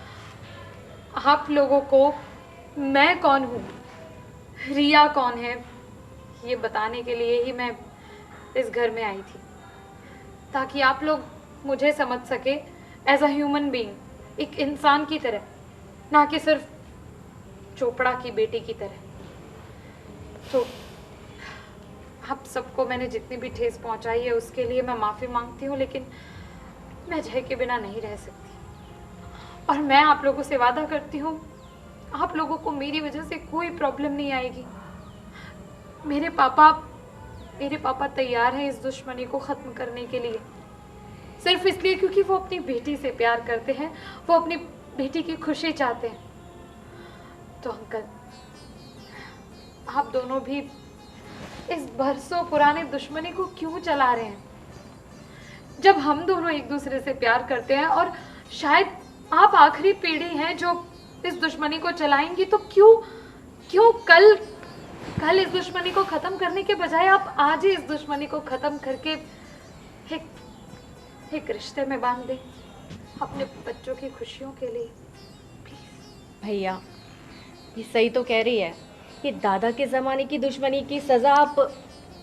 आप लोगों को मैं कौन हूँ, रिया कौन है, ये बताने के लिए ही मैं इस घर में आई थी, ताकि आप लोग मुझे समझ सके एज अ ह्यूमन बीइंग, एक इंसान की तरह, ना कि सिर्फ चोपड़ा की बेटी की तरह। तो आप सबको मैंने जितनी भी ठेस पहुंचाई है उसके लिए मैं माफ़ी मांगती हूँ, लेकिन मैं जय के बिना नहीं रह सकती। और मैं आप लोगों से वादा करती हूँ, आप लोगों को मेरी वजह से कोई प्रॉब्लम नहीं आएगी। मेरे पापा तैयार हैं इस दुश्मनी को ख़त्म करने के लिए, सिर्फ इसलिए क्योंकि वो अपनी बेटी से प्यार करते हैं, वो अपनी बेटी की खुशी चाहते हैं। तो अंकल, आप दोनों भी इस बरसों पुराने दुश्मनी को क्यों चला रहे हैं? जब हम दोनों एक दूसरे से प्यार करते हैं, और शायद आप आखिरी पीढ़ी हैं जो इस दुश्मनी को चलाएंगी, तो क्यों कल इस दुश्मनी को खत्म करने के बजाय आप आज ही इस दुश्मनी को खत्म करके एक रिश्ते में बांध दें, अपने बच्चों की खुशियों के लिए। भैया, ये सही तो कह रही है। ये दादा के ज़माने की दुश्मनी की सज़ा आप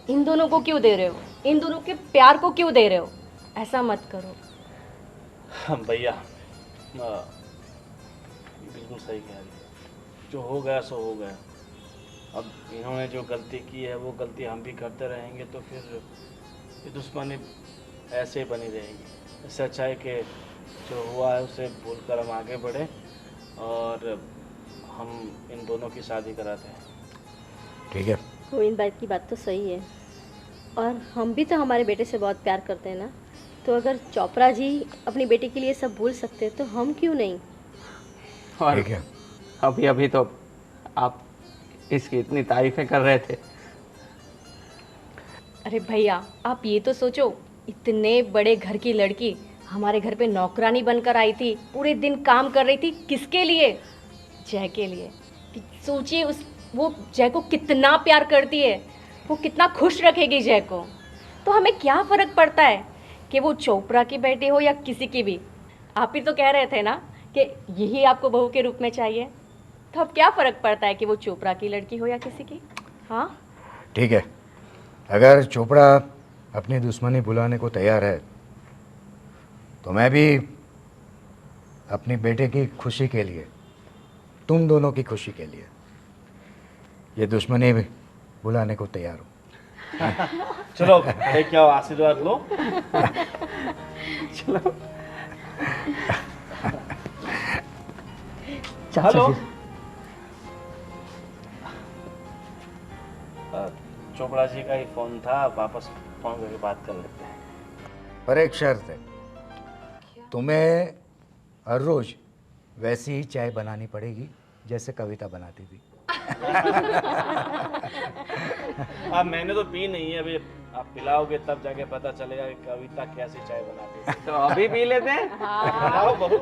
इन दोनों को क्यों दे रहे हो? इन दोनों के प्यार को क्यों दे रहे हो? ऐसा मत करो। भैया बिल्कुल सही कह रही है। जो हो गया सो हो गया। अब इन्होंने जो गलती की है वो गलती हम भी करते रहेंगे, तो फिर ये दुश्मनी ऐसे ही बनी रहेगी। इससे अच्छा है कि जो हुआ है उसे भूल कर हम आगे बढ़े और हम इन दोनों की शादी कराते हैं। ठीक है, गोविंद भाई की बात तो सही है, और हम भी तो हमारे बेटे से बहुत प्यार करते हैं ना। तो अगर चोपड़ा जी अपनी बेटी के लिए सब भूल सकते हैं तो हम क्यों नहीं? और ठीक है। अभी तो आप इसकी इतनी तारीफें कर रहे थे। अरे भैया, आप ये तो सोचो, इतने बड़े घर की लड़की हमारे घर पे नौकरानी बनकर आई थी, पूरे दिन काम कर रही थी। किसके लिए? जय के लिए। सोचिए वो जय को कितना प्यार करती है, वो कितना खुश रखेगी जय को। तो हमें क्या फ़र्क पड़ता है कि वो चोपड़ा की बेटी हो या किसी की भी? आप ही तो कह रहे थे ना कि यही आपको बहू के रूप में चाहिए, तो अब क्या फ़र्क पड़ता है कि वो चोपड़ा की लड़की हो या किसी की? हाँ, ठीक है। अगर चोपड़ा अपनी दुश्मनी भुलाने को तैयार है तो मैं भी अपनी बेटे की खुशी के लिए, तुम दोनों की खुशी के लिए ये दुश्मनी भी भुलाने को तैयार हूँ। चलो लेके आओ, आशीर्वाद लो। हेलो। चोपड़ा जी का ही फोन था, वापस फोन करके बात कर लेते हैं। पर एक शर्त है, तुम्हें हर रोज वैसी ही चाय बनानी पड़ेगी जैसे कविता बनाती थी। अब मैंने तो पी नहीं है, अभी आप पिलाओगे तब जाके पता चलेगा कि कविता कैसे चाय बनाती है। तो अभी पी लेते हैं। बनाओ बहू।